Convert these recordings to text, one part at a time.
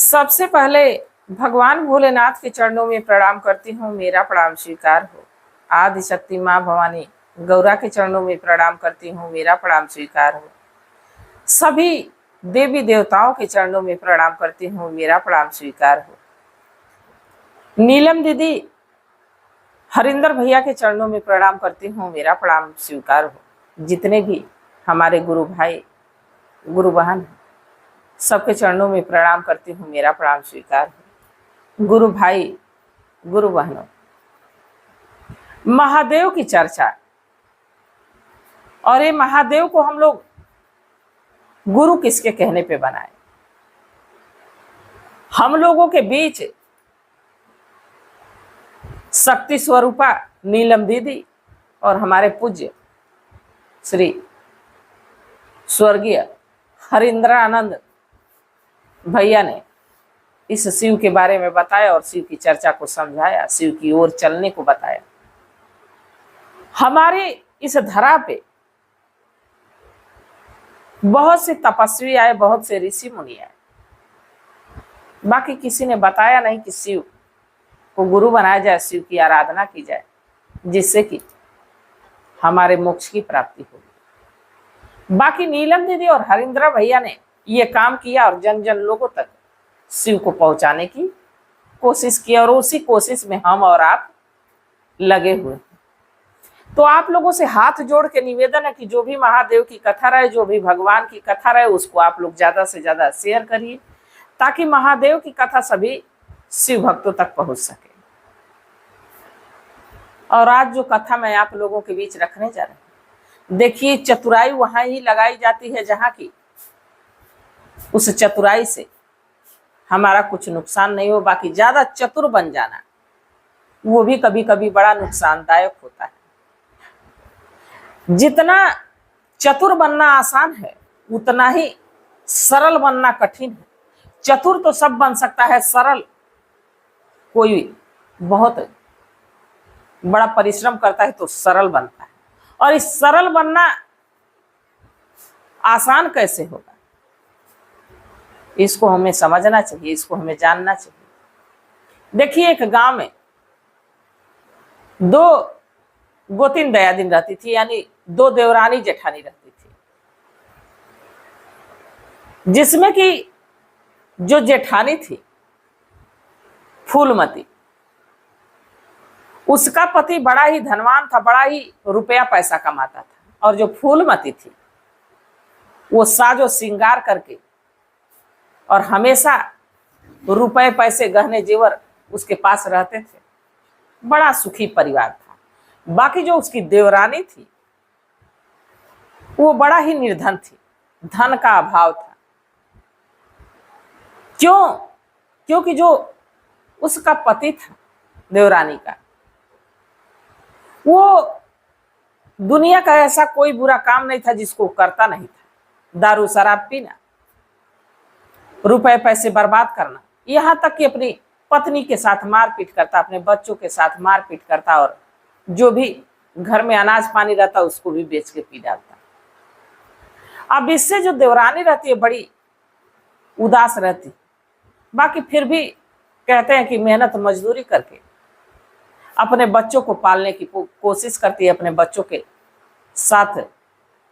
सबसे पहले भगवान भोलेनाथ के चरणों में प्रणाम करती हूँ, मेरा प्रणाम स्वीकार हो। आदि शक्ति माँ भवानी गौरा के चरणों में प्रणाम करती हूँ, मेरा प्रणाम स्वीकार हो। सभी देवी देवताओं के चरणों में प्रणाम करती हूँ, मेरा प्रणाम स्वीकार हो। नीलम दीदी हरिंदर भैया के चरणों में प्रणाम करती हूँ, मेरा प्रणाम स्वीकार हो। जितने भी हमारे गुरु भाई गुरु बहन सबके चरणों में प्रणाम करती हूँ, मेरा प्रणाम स्वीकार हो। गुरु भाई गुरु बहनों, महादेव की चर्चा, और ये महादेव को हम लोग गुरु किसके कहने पे बनाए? हम लोगों के बीच शक्ति स्वरूपा नीलम दीदी और हमारे पूज्य श्री स्वर्गीय हरिंद्रानंद भैया ने इस शिव के बारे में बताया और शिव की चर्चा को समझाया, शिव की ओर चलने को बताया। हमारे इस धरा पे बहुत से तपस्वी आए, बहुत से ऋषि मुनि आए, बाकी किसी ने बताया नहीं कि शिव को गुरु बनाया जाए, शिव की आराधना की जाए, जिससे कि हमारे मोक्ष की प्राप्ति होगी। बाकी नीलम दीदी और हरिंद्रा भैया ने ये काम किया और जन जन लोगों तक शिव को पहुंचाने की कोशिश की, और उसी कोशिश में हम और आप लगे हुए। तो आप लोगों से हाथ जोड़ के निवेदन है कि जो भी महादेव की कथा रहे, जो भी भगवान की कथा रहे, उसको आप लोग ज्यादा से ज्यादा शेयर करिए, ताकि महादेव की कथा सभी शिव भक्तों तक पहुंच सके। और आज जो कथा मैं आप लोगों के बीच रखने जा रही हूं, देखिए, चतुराई वहां ही लगाई जाती है जहां की उस चतुराई से हमारा कुछ नुकसान नहीं हो। बाकी ज्यादा चतुर बन जाना वो भी कभी कभी बड़ा नुकसानदायक होता है। जितना चतुर बनना आसान है, उतना ही सरल बनना कठिन है। चतुर तो सब बन सकता है, सरल कोई बहुत बड़ा परिश्रम करता है तो सरल बनता है। और इस सरल बनना आसान कैसे होगा, इसको हमें समझना चाहिए, इसको हमें जानना चाहिए। देखिए, एक गांव में दो गोतिन दयादिन रहती थी, यानी दो देवरानी जेठानी रहती थी, जिसमें कि जो जेठानी थी फूलमती, उसका पति बड़ा ही धनवान था, बड़ा ही रुपया पैसा कमाता था। और जो फूलमती थी वो साजो श्रृंगार करके और हमेशा रुपए पैसे गहने जेवर उसके पास रहते थे। बड़ा सुखी परिवार था। बाकी जो उसकी देवरानी थी वो बड़ा ही निर्धन थी, धन का अभाव था। क्यों? क्योंकि जो उसका पति था देवरानी का, वो दुनिया का ऐसा कोई बुरा काम नहीं था जिसको करता नहीं था। दारू शराब पीना, रुपए पैसे बर्बाद करना, यहां तक कि अपनी पत्नी के साथ मारपीट करता, अपने बच्चों के साथ मारपीट करता, और जो भी घर में अनाज पानी रहता उसको भी बेच के पी डालता। अब इससे जो देवरानी रहती है बड़ी उदास रहती, बाकी फिर भी कहते हैं कि मेहनत मजदूरी करके अपने बच्चों को पालने की कोशिश करती है, अपने बच्चों के साथ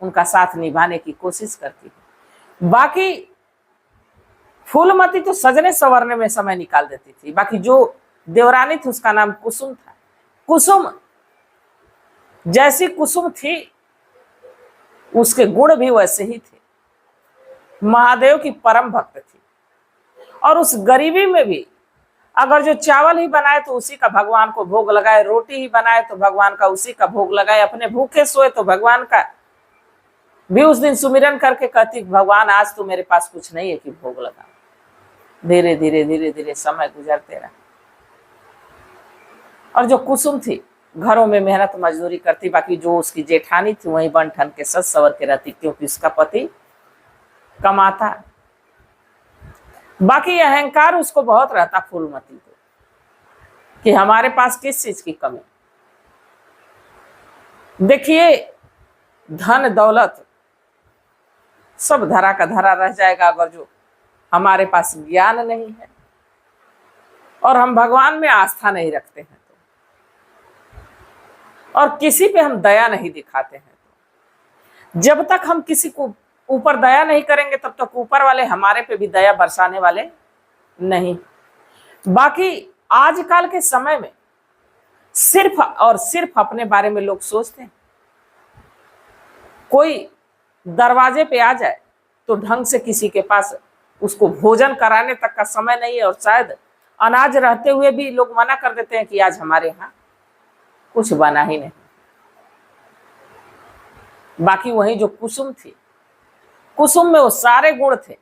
उनका साथ निभाने की कोशिश करती है। बाकी फूलमती तो सजने संवरने में समय निकाल देती थी। बाकी जो देवरानी थी उसका नाम कुसुम था। कुसुम जैसी कुसुम थी, उसके गुण भी वैसे ही थे। महादेव की परम भक्त थी, और उस गरीबी में भी अगर जो चावल ही बनाए तो उसी का भगवान को भोग लगाए, रोटी ही बनाए तो भगवान का उसी का भोग लगाए, अपने भूखे सोए तो भगवान का भी उस दिन सुमिरन करके कहती, भगवान आज तो मेरे पास कुछ नहीं है कि भोग लगा। धीरे धीरे धीरे धीरे समय गुजरते रहा। और जो कुसुम थी घरों में मेहनत मजदूरी करती, बाकी जो उसकी जेठानी थी वही बन ठन के सज सवर के रहती, क्योंकि उसका पति कमाता। बाकी अहंकार उसको बहुत रहता फूलमती को, कि हमारे पास किस चीज की कमी। देखिए, धन दौलत सब धरा का धरा रह जाएगा, अगर जो हमारे पास ज्ञान नहीं है और हम भगवान में आस्था नहीं रखते हैं और किसी पे हम दया नहीं दिखाते हैं, जब तक हम किसी को ऊपर दया नहीं करेंगे तब तक ऊपर वाले हमारे पे भी दया बरसाने वाले नहीं। बाकी आजकल के समय में सिर्फ और सिर्फ अपने बारे में लोग सोचते हैं। कोई दरवाजे पे आ जाए तो ढंग से किसी के पास उसको भोजन कराने तक का समय नहीं है और शायद अनाज रहते हुए भी लोग मना कर देते हैं कि आज हमारे यहाँ कुछ बना ही नहीं। बाकी वही जो कुसुम थी, कुसुम में वो सारे गुण थे,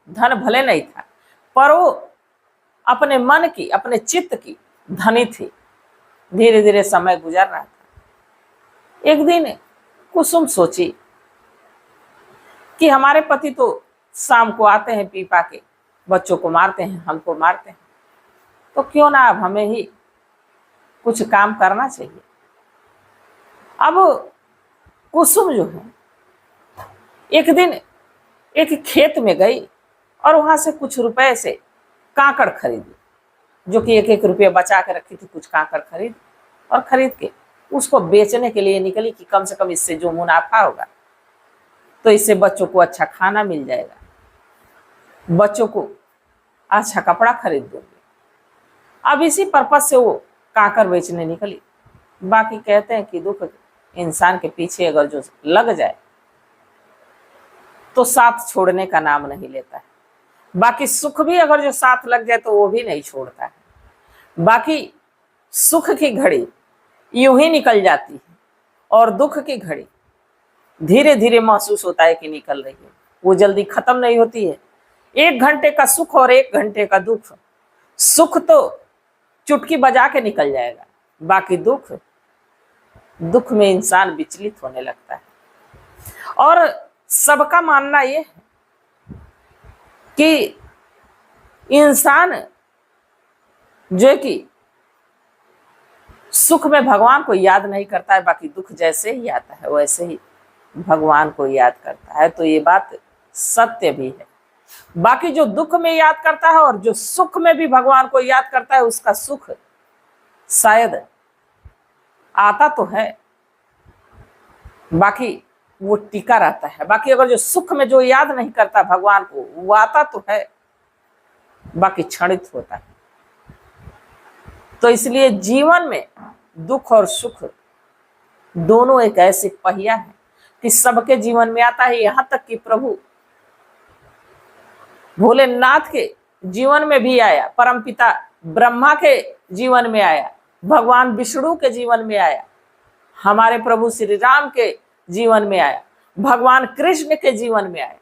धन भले नहीं था पर वो अपने मन की, अपने चित्त की धनी थी। धीरे धीरे समय गुजर रहा था। एक दिन कुसुम सोची कि हमारे पति तो शाम को आते हैं पी पा के, बच्चों को मारते हैं, हमको मारते हैं, तो क्यों ना अब हमें ही कुछ काम करना चाहिए। अब कुसुम जो है एक दिन एक खेत में गई और वहां से कुछ रुपए से काकड़ खरीदी, जो कि 1-1 रुपये बचा के रखी थी। कुछ काकड़ खरीद और खरीद के उसको बेचने के लिए निकली कि कम से कम इससे जो मुनाफा होगा तो इससे बच्चों को अच्छा खाना मिल जाएगा, बच्चों को अच्छा कपड़ा खरीद दूंगी। अब इसी पर्पज से वो काकड़ बेचने निकली। बाकी कहते हैं कि दुख इंसान के पीछे अगर जो लग जाए तो साथ छोड़ने का नाम नहीं लेता है। बाकी सुख भी अगर जो साथ लग जाए तो वो भी नहीं छोड़ता है। बाकी सुख की घड़ी यूं ही निकल जाती है और दुख की घड़ी धीरे धीरे महसूस होता है कि निकल रही है, वो जल्दी खत्म नहीं होती है। 1 घंटे का सुख और 1 घंटे का दुख। सुख तो चुटकी बजा के निकल जाएगा, बाकी दुख में इंसान विचलित होने लगता है। और सबका मानना यह है कि इंसान जो है कि सुख में भगवान को याद नहीं करता है, बाकी दुख जैसे ही आता है वैसे ही भगवान को याद करता है। तो ये बात सत्य भी है। बाकी जो दुख में याद करता है और जो सुख में भी भगवान को याद करता है, उसका सुख शायद आता तो है, बाकी वो टिका रहता है। बाकी अगर जो सुख में जो याद नहीं करता भगवान को, वो आता तो है, बाकी क्षणित होता है। तो इसलिए जीवन में दुख और सुख दोनों एक ऐसे पहिया है कि सबके जीवन में आता है। यहां तक कि प्रभु भोलेनाथ के जीवन में भी आया, परमपिता ब्रह्मा के जीवन में आया, भगवान विष्णु के जीवन में आया, हमारे प्रभु श्री राम के जीवन में आया, भगवान कृष्ण के जीवन में आया।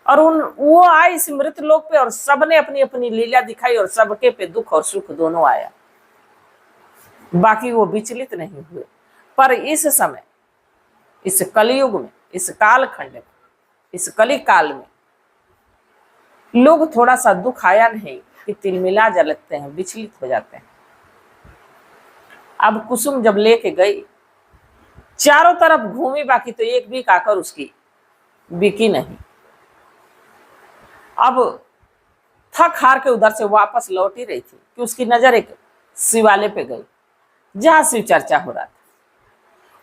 और वो आए इस मृत लोक पे और सबने अपनी अपनी लीला दिखाई और सबके पे दुख और सुख दोनों आया, बाकी वो विचलित नहीं हुए। पर इस समय, इस कलयुग में, इस कालखंड में, इस कली काल में लोग थोड़ा सा दुख आया नहीं कि तिलमिला जलते हैं, विचलित हो जाते हैं। अब कुसुम जब लेके गई, चारों तरफ घूमी, बाकी तो एक भी काकर उसकी बिकी नहीं। अब थक हार के उधर से वापस लौट ही रही थी कि उसकी नजर एक शिवालय पे गई जहां शिव चर्चा हो रहा था।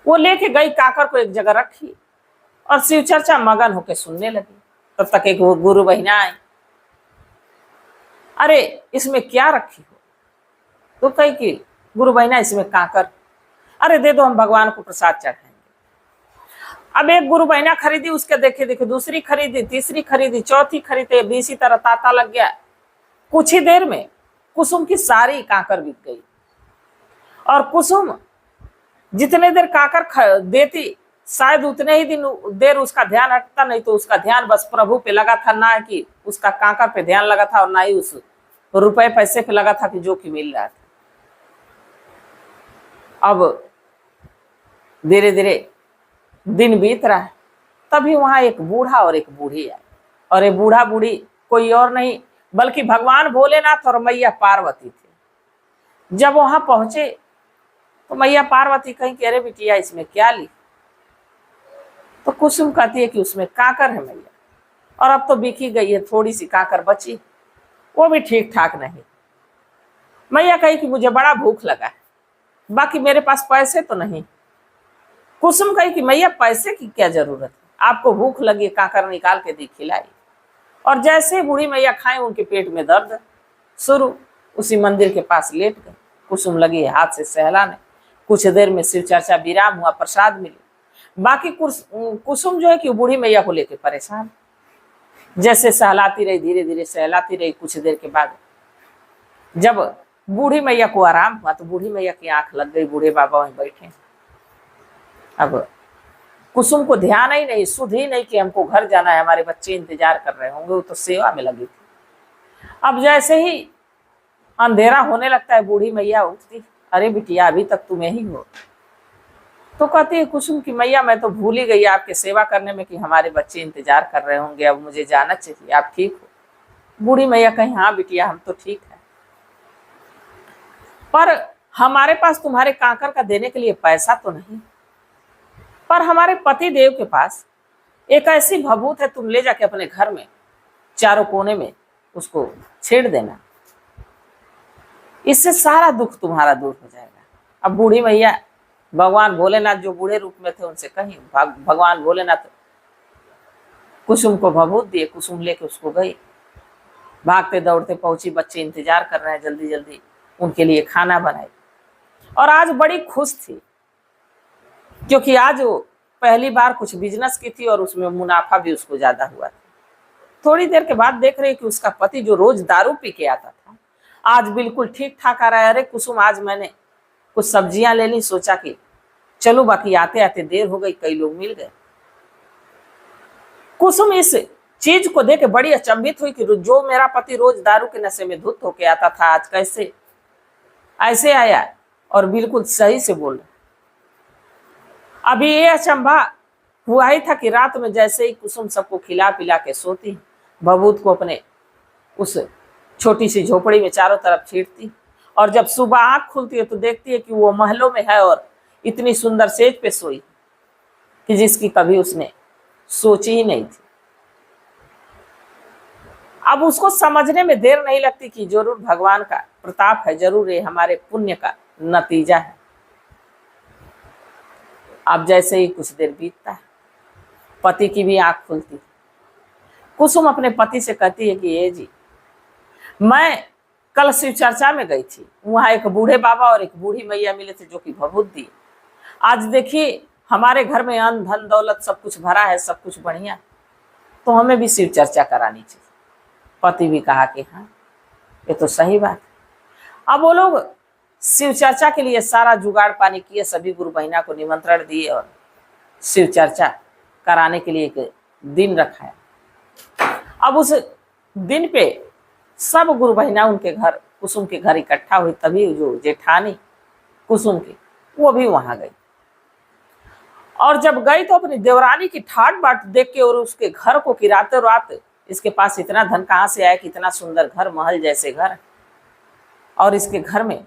वो लेके गई काकर को एक जगह रखी और शिव चर्चा मगन होके सुनने लगी। तब तक एक वो गुरु बहिना आई, अरे इसमें क्या रखी हो? तो कही कि गुरु बहिना इसमें काकर। अरे दे दो, हम भगवान को प्रसाद चढ़ाएंगे। अब एक गुरु बहिना खरीदी, उसके देखे देखे दूसरी खरीदी, तीसरी खरीदी, चौथी खरीदे, इसी तरह तांता लग गया। कुछ ही देर में कुसुम की सारी काकर बिक गई। और कुसुम जितने देर काकर देती, शायद उतने ही देर उसका ध्यान हटता, नहीं तो उसका ध्यान बस प्रभु पे लगा था, ना कि उसका काकर पे ध्यान लगा था और ना ही उस रुपए पैसे पे लगा था कि जो कि मिल रहा था। अब धीरे धीरे दिन बीत रहा है, तभी वहां एक बूढ़ा और एक बूढ़ी आए। और ये बूढ़ा बूढ़ी कोई और नहीं बल्कि भगवान भोलेनाथ और मैया पार्वती थे। जब वहां पहुंचे तो मैया पार्वती कहीं कि अरे बिटिया इसमें क्या ली? तो कुसुम कहती है कि उसमें काकर है मैया। और अब तो बिकी गई है, थोड़ी सी काकर बची, वो भी ठीक ठाक नहीं। मैया कही कि मुझे बड़ा भूख लगा है, बाकी मेरे पास पैसे तो नहीं। कुसुम कही कि मैया पैसे की क्या जरूरत है, आपको भूख लगी, काकर निकाल के दी, खिलाई। और जैसे बूढ़ी मैया खाए उनके पेट में दर्द शुरू, उसी मंदिर के पास लेट गए। कुसुम लगी हाथ से सहलाने। कुछ देर में शिव चर्चा विराम हुआ, प्रसाद मिली। बाकी कुसुम जो है कि बूढ़ी मैया को लेकर परेशान, जैसे सहलाती रही, धीरे धीरे सहलाती रही। कुछ देर के बाद जब बूढ़ी मैया को आराम हुआ तो बूढ़ी मैया की आंख लग गई, बूढ़े बाबा वहीं बैठे। अब कुसुम को ध्यान ही नहीं, सुध ही नहीं कि हमको घर जाना है, हमारे बच्चे इंतजार कर रहे होंगे, वो तो सेवा में लगी थी। अब जैसे ही अंधेरा होने लगता है, बूढ़ी मैया उठती, अरे बिटिया अभी तक तुम यही हो। तो कहती है कुसुम की मैया मैं तो भूल ही गई आपके सेवा करने में कि हमारे बच्चे इंतजार कर रहे होंगे, अब मुझे जाना चाहिए, आप ठीक हो? बूढ़ी मैया कही हाँ बिटिया हम तो ठीक है, पर हमारे पास तुम्हारे कांकर का देने के लिए पैसा तो नहीं, पर हमारे पति देव के पास एक ऐसी भभूत है, तुम ले जाके अपने घर में चारों कोने में उसको छेड़ देना, इससे सारा दुख तुम्हारा दूर हो जाएगा। अब बूढ़ी मैया भगवान भोलेनाथ जो बूढ़े रूप में थे उनसे कही, भगवान भोलेनाथ कुसुम को भभूत दिए। कुसुम लेके उसको गई, भागते दौड़ते पहुंची, बच्चे इंतजार कर रहे हैं, जल्दी जल्दी उनके लिए खाना बनाई। और आज बड़ी खुश थी क्योंकि आज वो पहली बार कुछ बिजनेस की थी और उसमें मुनाफा भी उसको ज्यादा हुआ था। थोड़ी देर के बाद देख रहे कि उसका पति जो रोज दारू पी के आता था आज बिल्कुल ठीक ठाक आ रहा है। अरे कुसुम आज मैंने कुछ सब्जियां ले ली, सोचा कि चलो, बाकी आते आते देर हो गई, कई लोग मिल गए। कुसुम इस चीज को देख के बड़ी अचंभित हुई कि जो मेरा पति रोज दारू के नशे में धुत होके आता था आज कैसे ऐसे आया और बिल्कुल सही से बोल रहा। अभी ये अचंभा हुआ ही था कि रात में जैसे ही कुसुम सबको खिला पिला के सोती, भभूत को अपने उस छोटी सी झोपड़ी में चारों तरफ छींटती, और जब सुबह आंख खुलती है तो देखती है कि वो महलों में है और इतनी सुंदर सेज पे सोई कि जिसकी कभी उसने सोची ही नहीं थी। अब उसको समझने में देर नहीं लगती कि जरूर भगवान का प्रताप है, जरूर ये हमारे पुण्य का नतीजा है। अब जैसे ही कुछ देर बीतता है, पति की भी आंख खुलती है। कुसुम अपने पति से कहती है कि ये जी, मैं कल शिव चर्चा में गई थी, वहां एक बूढ़े बाबा और एक बूढ़ी मैया मिले थे जो कि भभूत दी। आज देखिए हमारे घर में अन्न धन दौलत सब कुछ भरा है, सब कुछ बढ़िया, तो हमें भी शिव चर्चा करानी चाहिए। पति भी कहा कि हाँ ये तो सही बात है। अब वो लोग शिव चर्चा के लिए सारा जुगाड़ पानी किए, सभी गुरु बहिना को निमंत्रण दिए और शिव चर्चा कराने के लिए एक दिन रखा है। अब उस दिन पे सब गुरु बहिना उनके घर, कुसुम के घर इकट्ठा हुई, तभी जो जेठानी कुसुम की वो भी वहां गई। और जब गई तो अपनी देवरानी की ठाट बाट देख के और उसके घर को कि रातों रात इसके पास इतना धन कहाँ से आया कि इतना सुंदर घर, महल जैसे घर, और इसके घर में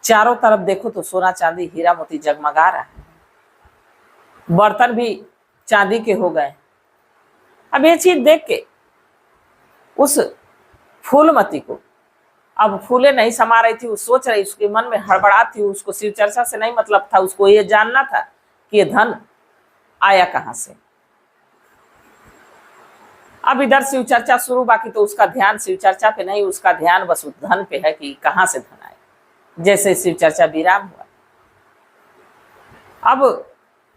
चारों तरफ देखो तो सोना चांदी हीरा मोती जगमगा रहा है, बर्तन भी चांदी के हो गए। अब ये चीज देख के उस फूलमती को अब फूले नहीं समा रही थी, वो सोच रही, उसके मन में हड़बड़ाहट थी। उसको शिव चर्चा से नहीं मतलब था, उसको ये जानना था कि ये धन आया कहां से। अब इधर शिव चर्चा शुरू, बाकी तो उसका ध्यान शिव चर्चा पे नहीं, उसका ध्यान बस उस धन पे है कि कहां से धन आए। जैसे शिव चर्चा विराम हुआ, अब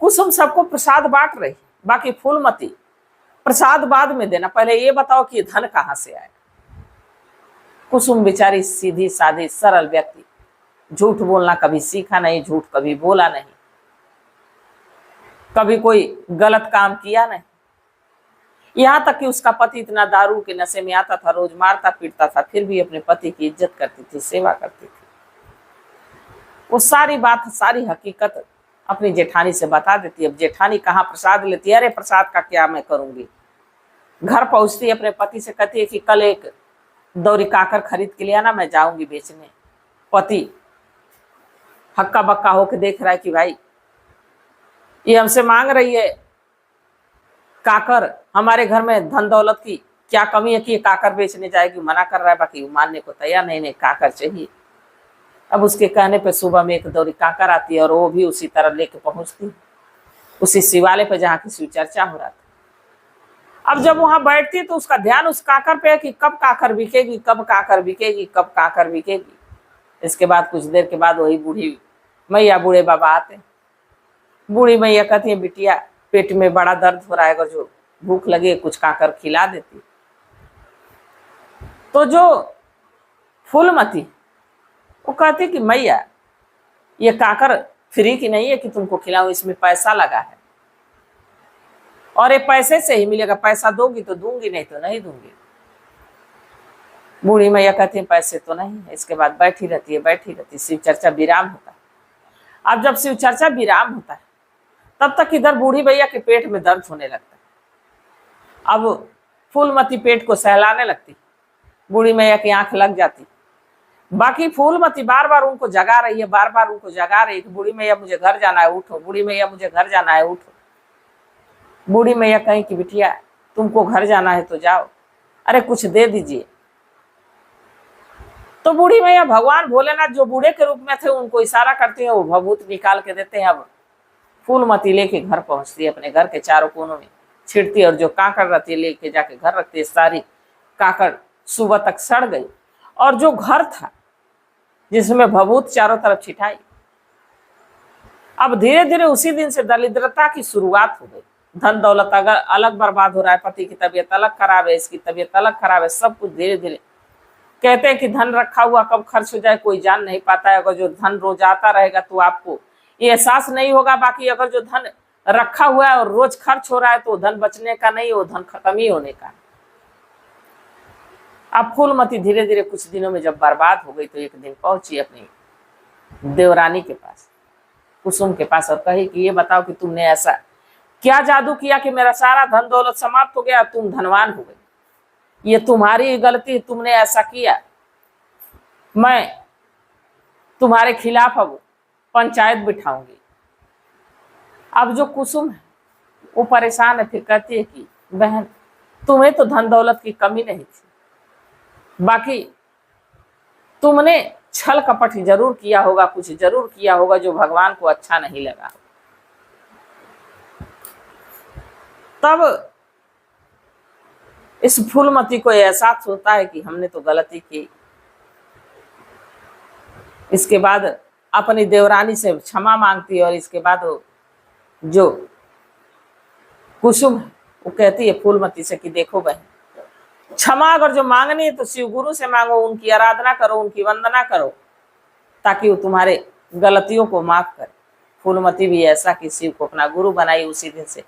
कुसुम सबको प्रसाद बांट रही, बाकी फूलमती प्रसाद बाद में देना, पहले ये बताओ कि धन कहां से आए। कुसुम बेचारी सीधी सादी सरल व्यक्ति, झूठ बोलना कभी सीखा नहीं, झूठ कभी बोला नहीं, कभी कोई गलत काम किया नहीं। यहां तक कि उसका पति इतना दारू के नशे में आता था, रोज मारता पीटता था, फिर भी अपने पति की इज्जत करती थी, सेवा करती थी। वो सारी बात, सारी हकीकत अपनी जेठानी से बता देती। अब जेठानी कहाँ प्रसाद लेती है, अरे प्रसाद का क्या मैं करूंगी। घर पहुंचती अपने पति से कहती है कि कल एक दौरी काकर खरीद के लिया ना, मैं जाऊंगी बेचने। पति हक्का बक्का होके देख रहा है कि भाई ये हमसे मांग रही है काकर हमारे घर में धन दौलत की क्या कमी है कि ये काकर बेचने जाएगी, मना कर रहा है, बाकी वो मानने को तैयार नहीं, नहीं काकर चाहिए। अब उसके कहने पे सुबह में एक दौरी काकर आती है और वो भी उसी तरह लेके पहुंचती उसी शिवालय पे जहाँ की शिव चर्चा हो रहा था। अब जब वहां बैठती तो उसका ध्यान उस काकर पे है कि कब काकर बिकेगी, कब काकर बिकेगी, कब काकर बिकेगी। इसके बाद कुछ देर के बाद वही बूढ़ी मैया बूढ़े बाबा आते। बूढ़ी मैया कहती है बिटिया पेट में बड़ा दर्द हो रहा है, अगर जो भूख लगे कुछ काकर खिला देती। तो जो फूलमती वो कहती कि मैया ये काकर फ्री की नहीं है कि तुमको खिलाऊं, इसमें पैसा लगा है और ये पैसे से ही मिलेगा, पैसा दोगी तो दूंगी, नहीं तो नहीं दूंगी। बूढ़ी मैया कहती है पैसे तो नहीं है। इसके बाद बैठी रहती है, शिव चर्चा विराम होता है। अब जब शिव चर्चा विराम होता है तब तक इधर बूढ़ी मैया के पेट में दर्द होने लगता है। अब फूलमती पेट को सहलाने लगती, बूढ़ी मैया की आंख लग जाती। बाकी फूलमती बार बार उनको जगा रही है, बार बार उनको जगा रही है, बूढ़ी मैया मुझे घर जाना है, उठो, बूढ़ी मैया मुझे घर जाना है, उठो। बूढ़ी मैया कहीं कि बिटिया तुमको घर जाना है तो जाओ, अरे कुछ दे दीजिए। तो बूढ़ी मैया भगवान भोलेनाथ जो बूढ़े के रूप में थे उनको इशारा करती है, वो भभूत निकाल के देते हैं। अब फूलमती लेके घर पहुंचती है, अपने घर के चारों कोनों में छिड़ती है और जो काकड़ रहती है लेके जाके घर रखती है। सारी काकड़ सुबह तक सड़ गई और जो घर था जिसमें भभूत चारों तरफ छिटाई, अब धीरे धीरे उसी दिन से दरिद्रता की शुरुआत हो गई। धन दौलत अगर अलग बर्बाद हो रहा है, पति की तबीयत अलग खराब है, इसकी तबीयत अलग खराब है, सब कुछ धीरे धीरे। कहते हैं कि धन रखा हुआ कब खर्च हो जाए कोई जान नहीं पाता है। अगर जो धन रोज आता रहेगा तो आपको ये एहसास नहीं होगा, बाकी अगर जो धन रखा हुआ है और रोज खर्च हो रहा है तो धन बचने का नहीं, वो धन खत्म ही होने का। अब फूलमती धीरे धीरे कुछ दिनों में जब बर्बाद हो गई तो एक दिन पहुंची अपनी देवरानी के पास, कुसुम के पास, और कही कि ये बताओ कि तुमने ऐसा क्या जादू किया कि मेरा सारा धन दौलत समाप्त हो गया, तुम धनवान हो गई, ये तुम्हारी गलती, तुमने ऐसा किया, मैं तुम्हारे खिलाफ अब पंचायत बिठाऊंगी। अब जो कुसुम है वो परेशान है, फिर कहती है कि बहन तुम्हें तो धन दौलत की कमी नहीं थी, बाकी तुमने छल कपट जरूर किया होगा, कुछ जरूर किया होगा जो भगवान को अच्छा नहीं लगा। तब इस फूलमती को एहसास होता है कि हमने तो गलती की। इसके बाद अपनी देवरानी से क्षमा मांगती है और इसके बाद जो कुसुम वो कहती है फूलमती से कि देखो बहन, क्षमा अगर जो मांगनी है तो शिव गुरु से मांगो, उनकी आराधना करो, उनकी वंदना करो, ताकि वो तुम्हारे गलतियों को माफ करे। फूलमती भी ऐसा कि शिव को अपना गुरु बनाई, उसी दिन से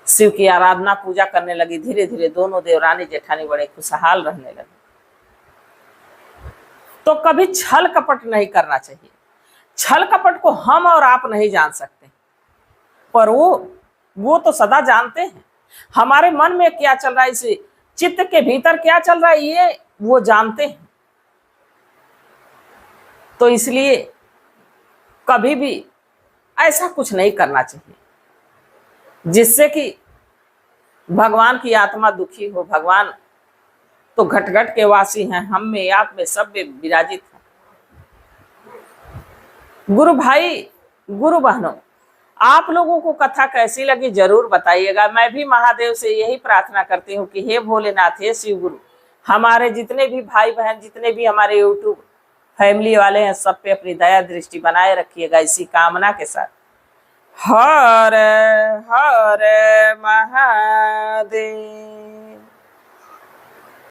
शिव की आराधना पूजा करने लगी। धीरे धीरे दोनों देवरानी जेठानी बड़े खुशहाल रहने लगे। तो कभी छल कपट नहीं करना चाहिए। छल कपट को हम और आप नहीं जान सकते, पर वो तो सदा जानते हैं। हमारे मन में क्या चल रहा है, इस चित्त के भीतर क्या चल रहा है, ये वो जानते हैं। तो इसलिए कभी भी ऐसा कुछ नहीं करना चाहिए जिससे कि भगवान की आत्मा दुखी हो। भगवान तो घट घट के वासी हैं, हम में आप में सब में विराजित हैं। गुरु भाई, गुरु बहनों, आप लोगों को कथा कैसी लगी जरूर बताइएगा। मैं भी महादेव से यही प्रार्थना करती हूँ कि हे भोलेनाथ, हे शिव गुरु, हमारे जितने भी भाई बहन, जितने भी हमारे यूट्यूब फैमिली वाले हैं, सब पे अपनी दया दृष्टि बनाए रखिएगा, इसी कामना के साथ। हर हर महादेव।